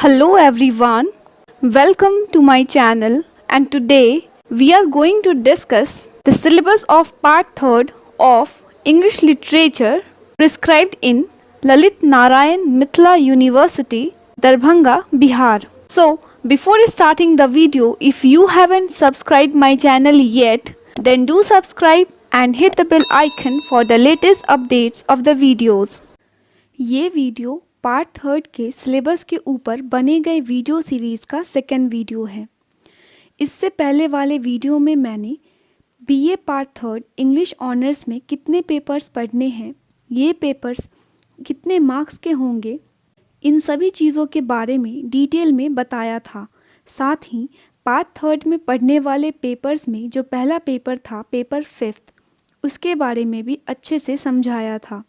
Hello everyone, welcome to my channel and today we are going to discuss the syllabus of part 3rd of English literature prescribed in Lalit Narayan Mithila University, Darbhanga, Bihar. So before starting the video, if you haven't subscribed my channel yet, then do subscribe and hit the bell icon for the latest updates of the videos. ये video part 3rd के syllabus के ऊपर बने गए video series का second video है। इससे पहले वाले वीडियो में मैंने BA part 3rd English honours में कितने पेपर्स पढ़ने हैं, ये पेपर्स कितने मार्क्स के होंगे, इन सभी चीज़ों के बारे में डिटेल में बताया था। साथ ही पार्ट 3rd में पढ़ने वाले पेपर्स में जो पहला पेपर था पेपर 5th, उसके बारे में भी अच्छे से समझाया था।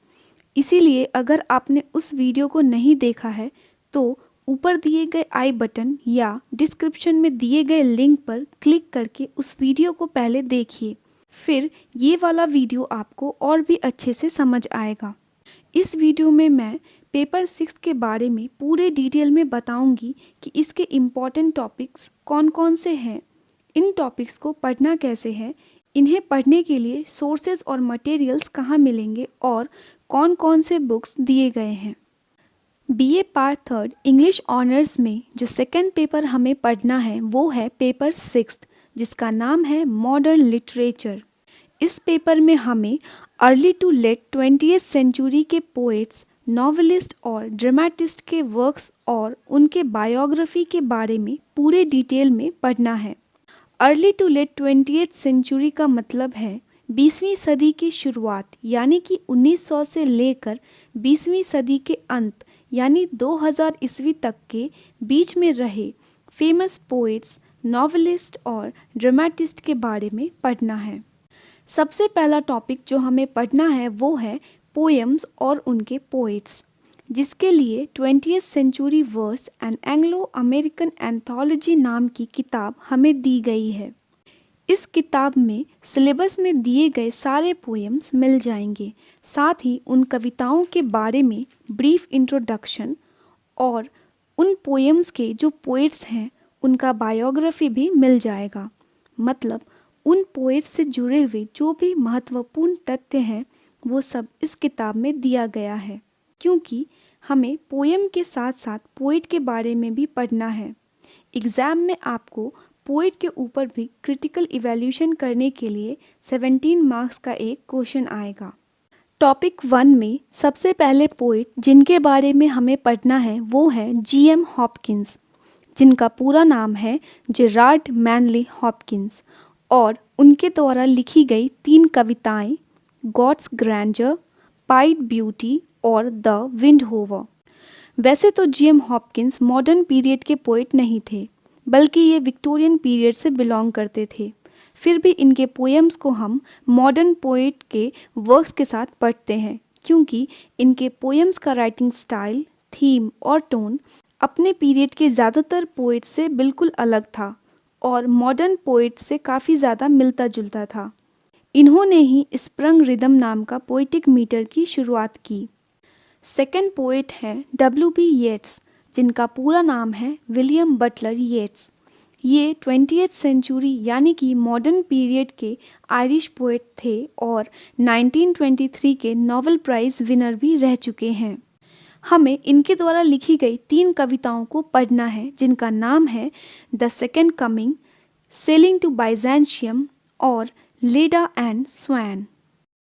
इसीलिए अगर आपने उस वीडियो को नहीं देखा है तो ऊपर दिए गए आई बटन या डिस्क्रिप्शन में दिए गए लिंक पर क्लिक करके उस वीडियो को पहले देखिए, फिर ये वाला वीडियो आपको और भी अच्छे से समझ आएगा। इस वीडियो में मैं पेपर 6 के बारे में पूरे डिटेल में बताऊंगी कि इसके इम्पॉर्टेंट टॉपिक्स कौन कौन से हैं, इन टॉपिक्स को पढ़ना कैसे है, इन्हें पढ़ने के लिए सोर्सेज और मटेरियल्स कहाँ मिलेंगे और कौन कौन से बुक्स दिए गए हैं। BA part 3rd English honours में जो सेकंड पेपर हमें पढ़ना है वो है पेपर 6 जिसका नाम है मॉडर्न लिटरेचर। इस पेपर में हमें early to late 20th century के पोएट्स, नॉवेलिस्ट और ड्रामेटिस्ट के वर्क्स और उनके बायोग्राफी के बारे में पूरे डिटेल में पढ़ना है। Early to late 20th century का मतलब है 20वीं सदी की शुरुआत यानी कि 1900 से लेकर 20वीं सदी के अंत यानी 2000 ईस्वी तक के बीच में रहे फेमस पोएट्स, नॉवेलिस्ट और ड्रामेटिस्ट के बारे में पढ़ना है। सबसे पहला टॉपिक जो हमें पढ़ना है वो है पोएम्स और उनके पोएट्स, जिसके लिए 20th century verse and Anglo American anthology नाम की किताब हमें दी गई है। इस किताब में सिलेबस में दिए गए सारे पोएम्स मिल जाएंगे, साथ ही उन कविताओं के बारे में ब्रीफ इंट्रोडक्शन और उन पोएम्स के जो पोएट्स हैं उनका बायोग्राफी भी मिल जाएगा। मतलब उन पोएट्स से जुड़े हुए जो भी महत्वपूर्ण तथ्य हैं वो सब इस किताब में दिया गया है, क्योंकि हमें पोएम के साथ साथ पोएट के बारे में भी पढ़ना है। एग्ज़ाम में आपको पोएट के ऊपर भी क्रिटिकल इवैल्यूएशन करने के लिए 17 मार्क्स का एक क्वेश्चन आएगा। टॉपिक 1 में सबसे पहले पोएट जिनके बारे में हमें पढ़ना है वो है जीएम हॉपकिंस, जिनका पूरा नाम है जेरार्ड मैनली हॉपकिंस, और उनके द्वारा लिखी गई 3 कविताएं गॉड्स ग्रैंडर, पाइड ब्यूटी और द विंड होवर। वैसे तो जीएम हॉपकिंस मॉडर्न पीरियड के पोएट नहीं थे, बल्कि ये विक्टोरियन पीरियड से बिलोंग करते थे। फिर भी इनके पोएम्स को हम मॉडर्न पोएट के वर्क्स के साथ पढ़ते हैं, क्योंकि इनके पोएम्स का राइटिंग स्टाइल, थीम और टोन अपने पीरियड के ज़्यादातर पोएट से बिल्कुल अलग था और मॉडर्न पोएट से काफ़ी ज़्यादा मिलता जुलता था। इन्होंने ही स्प्रंग रिदम नाम का पोइटिक मीटर की शुरुआत की। सेकंड पोएट हैं W.B. येट्स, जिनका पूरा नाम है विलियम बटलर येट्स। ये 20th सेंचुरी यानी कि मॉडर्न पीरियड के आयरिश पोएट थे और 1923 के नोबेल प्राइज़ विनर भी रह चुके हैं। हमें इनके द्वारा लिखी गई 3 कविताओं को पढ़ना है, जिनका नाम है the second coming, sailing to Byzantium और Leda and swan.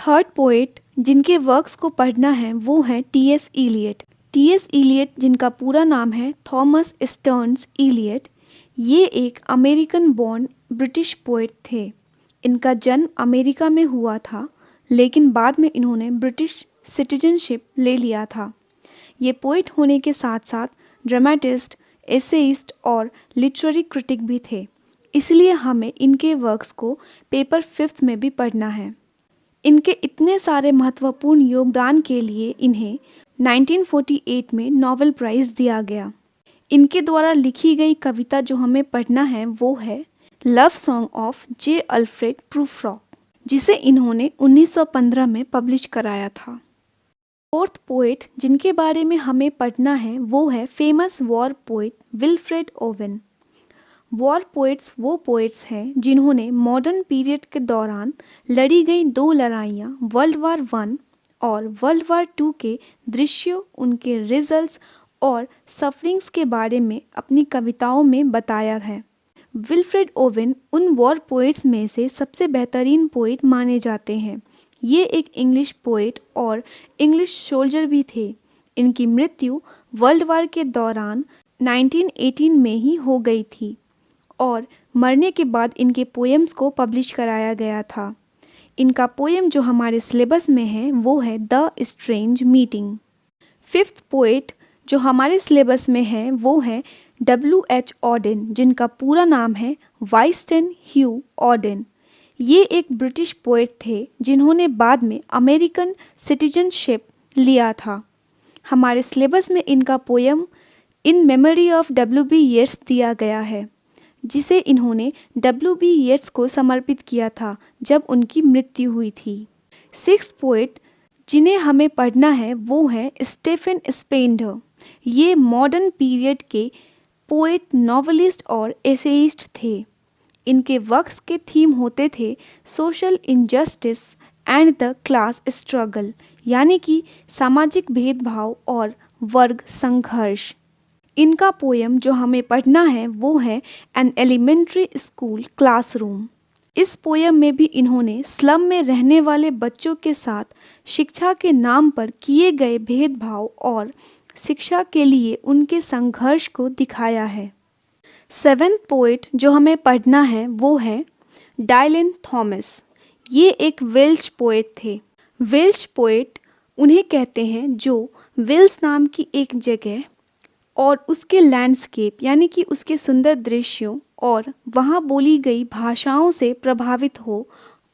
Third poet जिनके वर्क्स को पढ़ना है वो है T.S. इलियट। T.S. इलियट जिनका पूरा नाम है थॉमस स्टर्न्स इलियट, ये एक अमेरिकन बॉर्न ब्रिटिश पोएट थे। इनका जन्म अमेरिका में हुआ था, लेकिन बाद में इन्होंने ब्रिटिश सिटीजनशिप ले लिया था। ये पोएट होने के साथ साथ ड्रामेटिस्ट, एसेइस्ट और लिटरेरी क्रिटिक भी थे, इसलिए हमें इनके वर्क्स को पेपर 5th में भी पढ़ना है। इनके इतने सारे महत्वपूर्ण योगदान के लिए इन्हें 1948 में नोबेल प्राइज़ दिया गया। इनके द्वारा लिखी गई कविता जो हमें पढ़ना है वो है love song of J Alfred Prufrock, जिसे इन्होंने 1915 में पब्लिश कराया था। फोर्थ पोएट जिनके बारे में हमें पढ़ना है वो है famous war poet Wilfred Owen. War poets वो पोएट्स हैं जिन्होंने मॉडर्न पीरियड के दौरान लड़ी गई दो लड़ाइयाँ वर्ल्ड वार वन और वर्ल्ड वार टू के दृश्यों, उनके रिजल्ट्स और सफरिंग्स के बारे में अपनी कविताओं में बताया है। विल्फ्रेड ओवेन उन वॉर पोएट्स में से सबसे बेहतरीन पोएट माने जाते हैं। ये एक इंग्लिश पोएट और इंग्लिश सोल्जर भी थे। इनकी मृत्यु वर्ल्ड वार के दौरान 1918 में ही हो गई थी और मरने के बाद इनके पोएम्स को पब्लिश कराया गया था। इनका पोएम जो हमारे सिलेबस में है वो है the strange meeting. Fifth poet जो हमारे सिलेबस में है वो है W.H. ऑडेन, जिनका पूरा नाम है वाइस्टन ह्यू ऑडेन। ये एक ब्रिटिश पोएट थे जिन्होंने बाद में अमेरिकन सिटीजनशिप लिया था। हमारे सिलेबस में इनका poem in memory of W.B. Yeats दिया गया है, जिसे इन्होंने W.B. येट्स को समर्पित किया था जब उनकी मृत्यु हुई थी। सिक्स्थ पोएट जिन्हें हमें पढ़ना है वो है स्टेफन स्पेंडर। ये मॉडर्न पीरियड के पोएट, नॉवेलिस्ट और एसेइस्ट थे। इनके वर्क्स के थीम होते थे social injustice and the class struggle, यानी कि सामाजिक भेदभाव और वर्ग संघर्ष। इनका पोएम जो हमें पढ़ना है वो है एन एलिमेंट्री स्कूल क्लासरूम। इस पोएम में भी इन्होंने स्लम में रहने वाले बच्चों के साथ शिक्षा के नाम पर किए गए भेदभाव और शिक्षा के लिए उनके संघर्ष को दिखाया है। सेवेंथ पोएट जो हमें पढ़ना है वो है डायलन थॉमस। ये एक वेल्श पोएट थे। वेल्श पोएट उन्हें कहते हैं जो वेल्स नाम की एक जगह और उसके लैंडस्केप यानी कि उसके सुंदर दृश्यों और वहाँ बोली गई भाषाओं से प्रभावित हो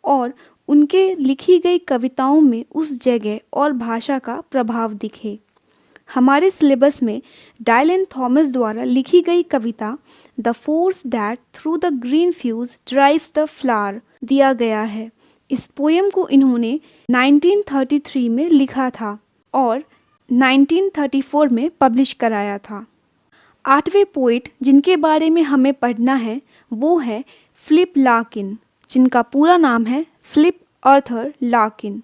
और उनके लिखी गई कविताओं में उस जगह और भाषा का प्रभाव दिखे। हमारे सिलेबस में डायलन थॉमस द्वारा लिखी गई कविता the force that through the green fuse drives the flower दिया गया है। इस पोएम को इन्होंने 1933 में लिखा था और 1934 में पब्लिश कराया था। आठवें पोएट जिनके बारे में हमें पढ़ना है वो है फिलिप लार्किन, जिनका पूरा नाम है फिलिप आर्थर लार्किन।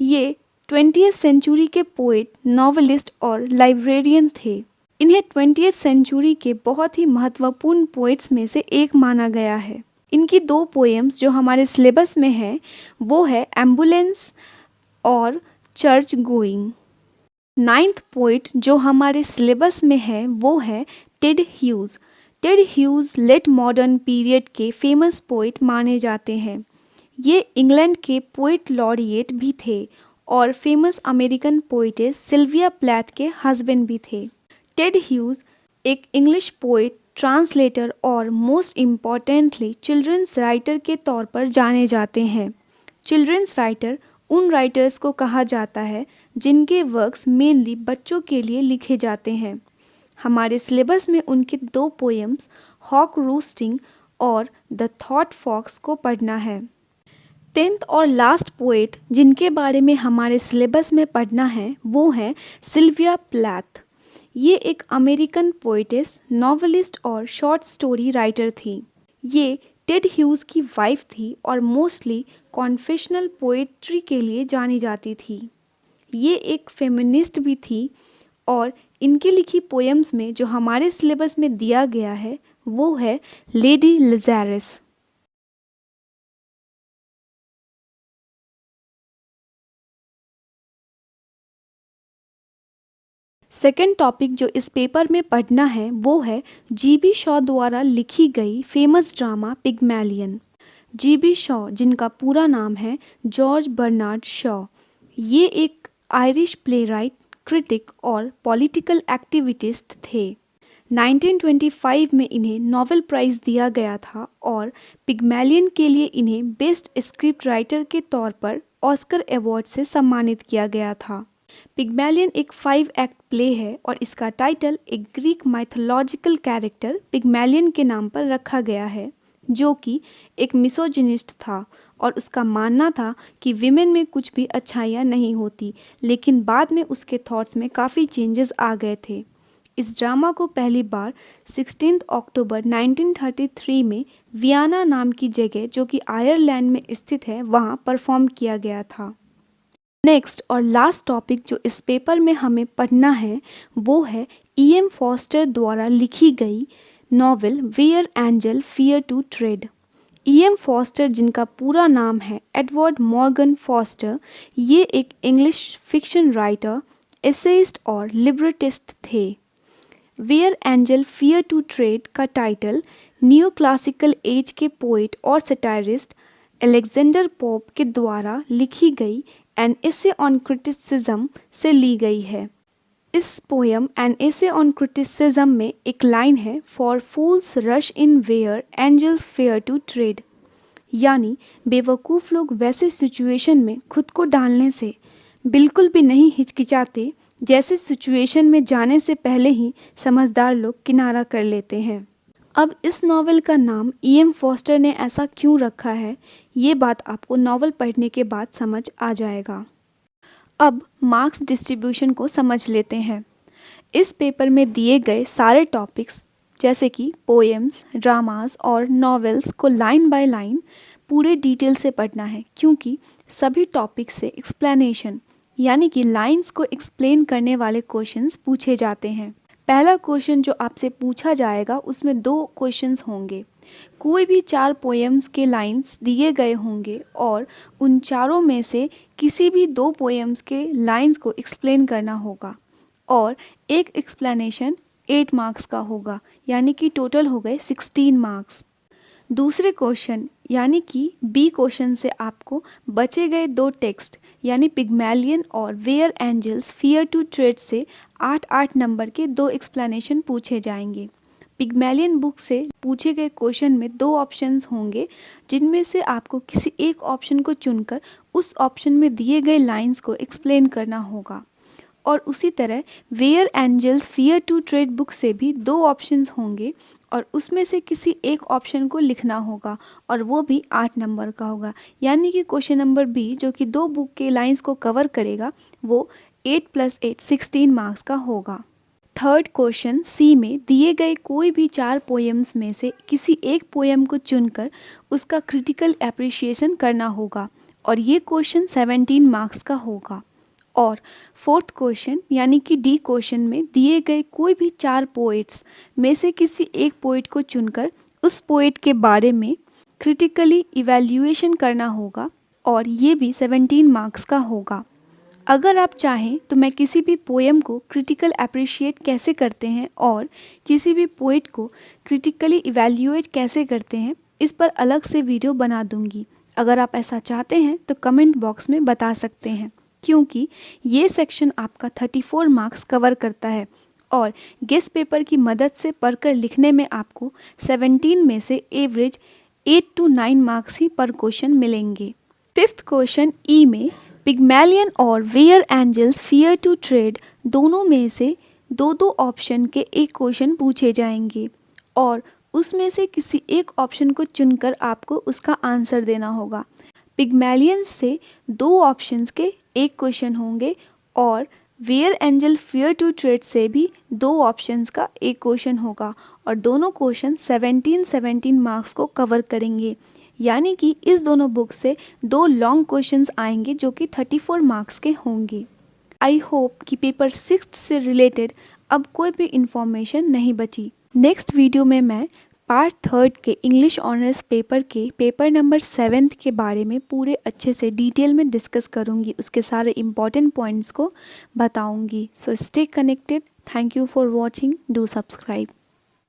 ये 20th सेंचुरी के पोएट, नॉवेलिस्ट और लाइब्रेरियन थे। इन्हें 20th सेंचुरी के बहुत ही महत्वपूर्ण पोएट्स में से एक माना गया है। इनकी दो पोएम्स जो हमारे सिलेबस में है वो है एम्बुलेंस और चर्च गोइंग। नाइन्थ पोएट जो हमारे सिलेबस में है वो है Ted Hughes. Ted Hughes late modern period के फेमस पोएट माने जाते हैं। ये इंग्लैंड के पोएट लॉरिएट भी थे और famous American poetess Sylvia Plath के हस्बैंड भी थे। टेड ह्यूज एक इंग्लिश पोएट, ट्रांसलेटर और मोस्ट इम्पॉर्टेंटली चिल्ड्रंस राइटर के तौर पर जाने जाते हैं। चिल्ड्रंस राइटर उन राइटर्स को कहा जाता है जिनके वर्क्स मेनली बच्चों के लिए लिखे जाते हैं। हमारे सिलेबस में उनके दो पोएम्स हॉक रूस्टिंग और द थॉट फॉक्स को पढ़ना है। 10th और लास्ट पोएट जिनके बारे में हमारे सिलेबस में पढ़ना है वो है सिल्विया प्लैथ। ये एक अमेरिकन पोएटेस, नॉवेलिस्ट और शॉर्ट स्टोरी राइटर थी। ये टेड ह्यूज की वाइफ थी और मोस्टली कॉन्फेशनल पोएट्री के लिए जानी जाती थी। ये एक फेमिनिस्ट भी थी और इनकी लिखी पोएम्स में जो हमारे सिलेबस में दिया गया है वो है लेडी लज़ारस। सेकेंड टॉपिक जो इस पेपर में पढ़ना है वो है G.B. शॉ द्वारा लिखी गई फेमस ड्रामा पिग्मैलियन। G.B. शॉ जिनका पूरा नाम है जॉर्ज बर्नार्ड शॉ, ये एक आयरिश प्लेराइट, क्रिटिक और पॉलिटिकल एक्टिविस्ट थे। 1925 में इन्हें नोबेल प्राइज़ दिया गया था और पिग्मैलियन के लिए इन्हें बेस्ट स्क्रिप्ट राइटर के तौर पर ऑस्कर अवार्ड से सम्मानित किया गया था। पिग्मैलियन एक 5 एक्ट प्ले है और इसका टाइटल एक ग्रीक माइथोलॉजिकल कैरेक्टर पिग्मैलियन के नाम पर रखा गया है, जो कि एक मिसोजिनिस्ट था और उसका मानना था कि विमेन में कुछ भी अच्छाइयाँ नहीं होती, लेकिन बाद में उसके थॉट्स में काफ़ी चेंजेस आ गए थे। इस ड्रामा को पहली बार 16 अक्टूबर 1933 में वियना नाम की जगह, जो कि आयरलैंड में स्थित है, वहाँ परफॉर्म किया गया था। नेक्स्ट और लास्ट टॉपिक जो इस पेपर में हमें पढ़ना है वो है E.M. फॉस्टर द्वारा लिखी गई novel where angel fear to tread. E.M. Forster, जिनका पूरा नाम है एडवर्ड मॉर्गन फॉस्टर, ये एक इंग्लिश फिक्शन राइटर, एसेइस्ट और लिबरेटिस्ट थे। Where angel fear to tread का टाइटल न्यू क्लासिकल एज के पोइट और सटायरिस्ट अलेक्जेंडर पोप के द्वारा लिखी गई एन एसे ऑन क्रिटिसिज्म से ली गई है। इस poem an essay on criticism में एक लाइन है, for fools rush in where angels fear to tread, यानी बेवकूफ़ लोग वैसे सिचुएशन में खुद को डालने से बिल्कुल भी नहीं हिचकिचाते जैसे सिचुएशन में जाने से पहले ही समझदार लोग किनारा कर लेते हैं। अब इस नॉवेल का नाम E.M. फॉस्टर ने ऐसा क्यों रखा है, ये बात आपको नॉवेल पढ़ने के बाद समझ आ जाएगा। अब मार्क्स डिस्ट्रीब्यूशन को समझ लेते हैं। इस पेपर में दिए गए सारे टॉपिक्स जैसे कि पोएम्स, ड्रामास और नॉवेल्स को लाइन बाय लाइन पूरे डिटेल से पढ़ना है, क्योंकि सभी टॉपिक्स से एक्सप्लेनेशन यानी कि लाइंस को एक्सप्लेन करने वाले क्वेश्चंस पूछे जाते हैं। पहला क्वेश्चन जो आपसे पूछा जाएगा उसमें 2 क्वेश्चंस होंगे। कोई भी 4 पोएम्स के लाइंस दिए गए होंगे और उन चारों में से किसी भी 2 पोएम्स के लाइंस को एक्सप्लेन करना होगा और एक एक्सप्लेनेशन 8 मार्क्स का होगा, यानी कि टोटल हो गए 16 मार्क्स। दूसरे क्वेश्चन यानी कि बी क्वेश्चन से आपको बचे गए 2 टेक्स्ट यानी पिग्मैलियन और where angels fear to tread से 8-8 नंबर के 2 एक्सप्लेनेशन पूछे जाएंगे। पिग्मैलियन बुक से पूछे गए क्वेश्चन में 2 ऑप्शंस होंगे, जिनमें से आपको किसी एक ऑप्शन को चुनकर उस ऑप्शन में दिए गए लाइंस को एक्सप्लेन करना होगा। और उसी तरह where angels fear to tread book से भी 2 ऑप्शंस होंगे और उसमें से किसी एक ऑप्शन को लिखना होगा और वो भी 8 नंबर का होगा, यानी कि क्वेश्चन नंबर बी जो कि 2 बुक के लाइंस को कवर करेगा वो 8 + 8 16 मार्क्स का होगा। थर्ड क्वेश्चन सी में दिए गए कोई भी 4 पोएम्स में से किसी एक पोएम को चुनकर उसका क्रिटिकल एप्रिशिएशन करना होगा और ये क्वेश्चन 17 मार्क्स का होगा। और फोर्थ क्वेश्चन यानी कि डी क्वेश्चन में दिए गए कोई भी 4 पोइट्स में से किसी एक पोइट को चुनकर उस पोइट के बारे में क्रिटिकली इवैल्यूएशन करना होगा और ये भी 17 मार्क्स का होगा। अगर आप चाहें तो मैं किसी भी पोएम को क्रिटिकल अप्रिशिएट कैसे करते हैं और किसी भी पोइट को क्रिटिकली इवैल्यूएट कैसे करते हैं इस पर अलग से वीडियो बना दूंगी। अगर आप ऐसा चाहते हैं तो कमेंट बॉक्स में बता सकते हैं, क्योंकि ये सेक्शन आपका 34 मार्क्स कवर करता है और गेस पेपर की मदद से पढ़कर लिखने में आपको 17 में से एवरेज 8 to 9 मार्क्स ही पर क्वेश्चन मिलेंगे। फिफ्थ क्वेश्चन ई में पिग्मैलियन और where angels fear to tread दोनों में से 2-2 ऑप्शन के एक क्वेश्चन पूछे जाएंगे और उसमें से किसी एक ऑप्शन को चुनकर आपको उसका आंसर देना होगा। पिग्मैलियन से 2 ऑप्शंस के एक क्वेश्चन होंगे और where angel fear to tread से भी 2 ऑप्शंस का एक क्वेश्चन होगा और दोनों क्वेश्चन 17 मार्क्स को कवर करेंगे, यानी कि इस दोनों बुक से 2 लॉन्ग क्वेश्चंस आएंगे जो कि 34 मार्क्स के होंगे। आई होप कि पेपर 6 से रिलेटेड अब कोई भी इंफॉर्मेशन नहीं बची। नेक्स्ट वीडियो में मैं पार्ट 3 के इंग्लिश ऑनर्स पेपर के पेपर नंबर 7 के बारे में पूरे अच्छे से डिटेल में डिस्कस करूंगी, उसके सारे इम्पॉर्टेंट पॉइंट्स को बताऊंगी। So stay connected. Thank you for watching. Do subscribe.